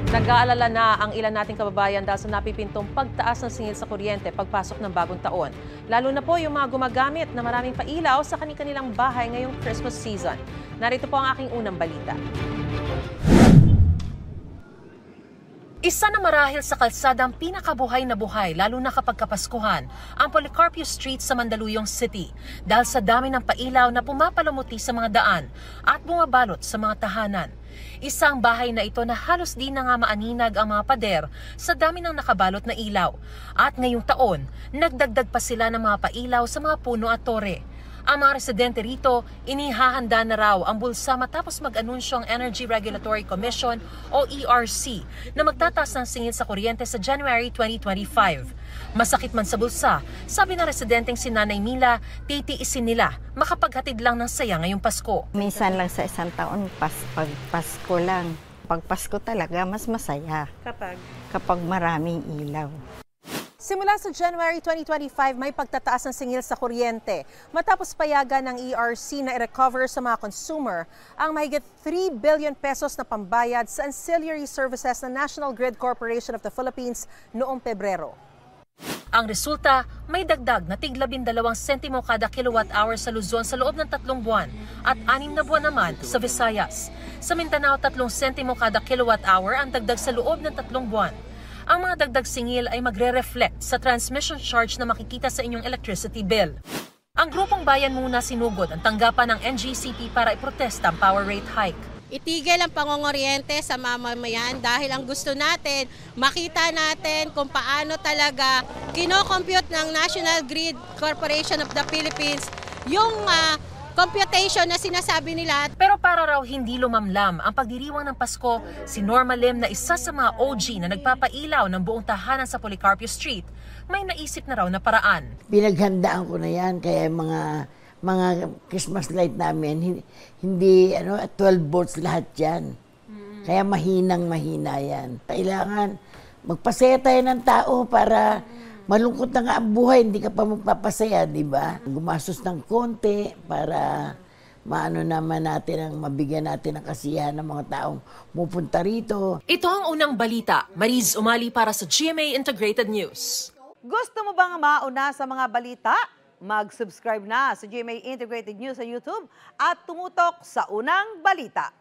Nag-aalala na ang ilan nating kababayan dahil sa napipintong pagtaas ng singil sa kuryente pagpasok ng bagong taon. Lalo na po yung mga gumagamit na maraming pailaw sa kanilang bahay ngayong Christmas season. Narito po ang aking unang balita. Isa na marahil sa kalsadang pinakabuhay na buhay lalo na kapag kapaskuhan ang Policarpio Street sa Mandaluyong City dahil sa dami ng pailaw na pumapalamuti sa mga daan at bumabalot sa mga tahanan. Isang bahay na ito na halos di na nga maaninag ang mga pader sa dami ng nakabalot na ilaw. At ngayong taon, nagdagdag pa sila ng mga pailaw sa mga puno at tore. Ang mga residente rito, inihahanda na raw ang bulsa matapos mag-anunsyo ang Energy Regulatory Commission o ERC na magtataas ng singil sa kuryente sa January 2025. Masakit man sa bulsa, sabi ng residenteng si Nanay Mila, titiisin nila makapaghatid lang ng saya ngayong Pasko. Minsan lang sa isang taon, pag Pasko lang. Pag Pasko talaga, mas masaya. Kapag maraming ilaw. Simula sa January 2025, may pagtataas ng singil sa kuryente. Matapos payagan ng ERC na i-recover sa mga consumer ang mahigit 3 billion pesos na pambayad sa ancillary services ng National Grid Corporation of the Philippines noong Pebrero. Ang resulta, may dagdag na tig-12 sentimo kada kilowatt-hour sa Luzon sa loob ng 3 buwan at 6 na buwan naman sa Visayas. Sa Mindanao, 3 sentimo kada kilowatt-hour ang dagdag sa loob ng 3 buwan. Ang mga dagdag singil ay magre-reflect sa transmission charge na makikita sa inyong electricity bill. Ang Grupong Bayan Muna sinugod ang tanggapan ng NGCP para iprotesta ang power rate hike. Itigil ang pangongoryente sa mamamayan dahil ang gusto natin, makita natin kung paano talaga kinocompute ng National Grid Corporation of the Philippines yung computation na sinasabi nila. Pero para raw hindi lumamlam ang pagdiriwang ng Pasko, si Norma Lim na isa sa mga OG na nagpapailaw ng buong tahanan sa Policarpio Street, may naisip na raw na paraan. Pinaghandaan ko na yan, kaya mga Christmas light namin, hindi 12 volts lahat yan. Kaya mahina yan. Kailangan magpasaya tayo ng tao para malungkot na nga ang buhay, hindi ka pa magpapasaya, di ba? Gumastos ng konti para maano naman natin, mabigyan natin ng kasiyahan ng mga taong pupunta rito. Ito ang unang balita. Mariz Umali para sa GMA Integrated News. Gusto mo bang mauna sa mga balita? Mag-subscribe na sa GMA Integrated News sa YouTube at tumutok sa unang balita.